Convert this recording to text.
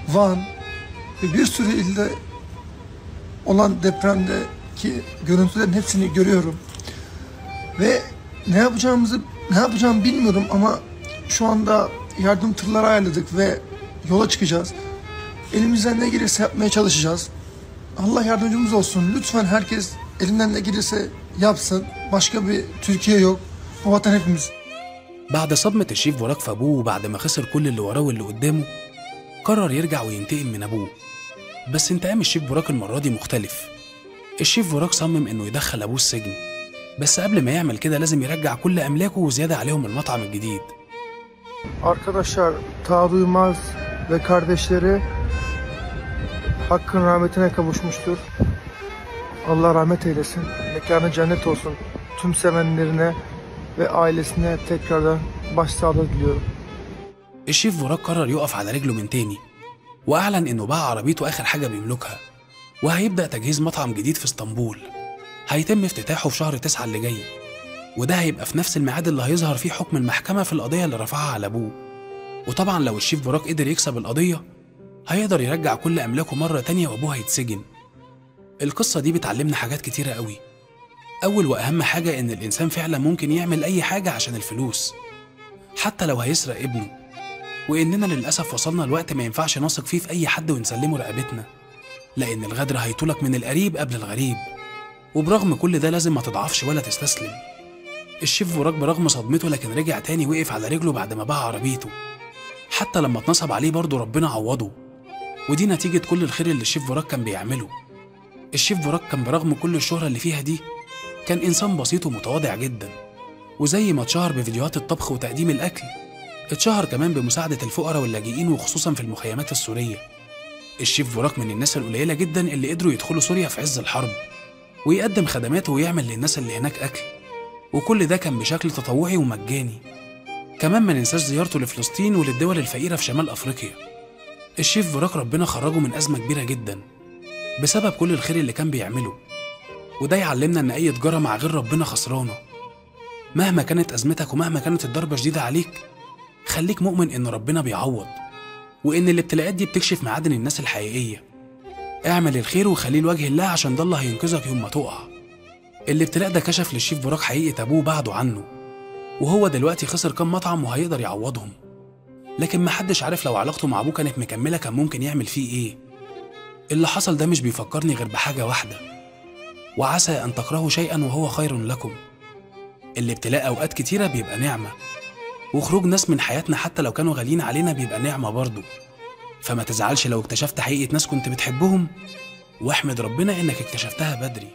Van ve bir sürü ilde olan depremdeki görüntülerin hepsini görüyorum. Ve ne yapacağımı bilmiyorum ama şu anda yardım tırları ayarladık ve yola çıkacağız. Elimizden ne gelirse yapmaya çalışacağız. Allah yardımcımız olsun. Lütfen herkes elinden ne gelirse yapsın. Başka bir Türkiye yok. Bu vatan hepimiz. بعد صدمة الشيف براك في أبوه وبعد ما خسر كل اللي وراه واللي قدامه، قرر يرجع وينتقم من أبوه. بس انتقام الشيف براك المرة دي مختلف. الشيف براك صمم إنه يدخل أبوه السجن، بس قبل ما يعمل كده لازم يرجع كل أملاكه وزيادة عليهم المطعم الجديد. Arkadaşlar, Ta Duymaz ve kardeşleri Hakk'ın rahmetine kavuşmuştur. Allah rahmet eylesin. Mekanı cennet olsun. Tüm sevenlerine ve ailesine tekrardan başsağlığı diliyorum. الشيف براك قرر يقف على رجله من تاني، وأعلن إنه باع عربيته آخر حاجة بيملكها، وهيبدأ تجهيز مطعم جديد في اسطنبول. هيتم افتتاحه في شهر 9 اللي جاي، وده هيبقى في نفس الميعاد اللي هيظهر فيه حكم المحكمة في القضية اللي رفعها على أبوه. وطبعا لو الشيف براك قدر يكسب القضية هيقدر يرجع كل أملاكه مرة تانية وأبوه هيتسجن. القصة دي بتعلمنا حاجات كتيرة قوي. أول وأهم حاجة إن الإنسان فعلا ممكن يعمل أي حاجة عشان الفلوس، حتى لو هيسرق ابنه، وإننا للأسف وصلنا لوقت ما ينفعش نثق فيه في أي حد ونسلمه رقبتنا، لأن الغدر هيطولك من القريب قبل الغريب. وبرغم كل ده لازم ما تضعفش ولا تستسلم. الشيف براك برغم صدمته لكن رجع تاني وقف على رجله بعد ما باع عربيته. حتى لما اتنصب عليه برضه ربنا عوضه، ودي نتيجة كل الخير اللي الشيف براك كان بيعمله. الشيف براك كان برغم كل الشهرة اللي فيها دي كان إنسان بسيط ومتواضع جدا، وزي ما اتشهر بفيديوهات الطبخ وتقديم الأكل، اتشهر كمان بمساعدة الفقراء واللاجئين وخصوصا في المخيمات السورية. الشيف براك من الناس القليلة جدا اللي قدروا يدخلوا سوريا في عز الحرب ويقدم خدماته ويعمل للناس اللي هناك أكل، وكل ده كان بشكل تطوعي ومجاني. كمان ما ننساش زيارته لفلسطين وللدول الفقيرة في شمال أفريقيا. الشيف براك ربنا خرجه من أزمة كبيرة جدا بسبب كل الخير اللي كان بيعمله، وده يعلمنا إن أي تجارة مع غير ربنا خسرانة. مهما كانت أزمتك ومهما كانت الضربة شديدة عليك، خليك مؤمن إن ربنا بيعوض، وإن الابتلاءات دي بتكشف معادن الناس الحقيقية. اعمل الخير وخليه لوجه الله عشان ده اللي هينقذك يوم ما تقع. الابتلاء ده كشف للشيف براك حقيقة أبوه بعده عنه، وهو دلوقتي خسر كام مطعم وهيقدر يعوضهم، لكن محدش عارف لو علاقته مع أبوه كانت مكملة كان ممكن يعمل فيه إيه. اللي حصل ده مش بيفكرني غير بحاجة واحدة: وعسى أن تكرهوا شيئا وهو خير لكم. الابتلاء أوقات كتيرة بيبقى نعمة، وخروج ناس من حياتنا حتى لو كانوا غاليين علينا بيبقى نعمة برضه. فما تزعلش لو اكتشفت حقيقة ناس كنت بتحبهم، واحمد ربنا إنك اكتشفتها بدري.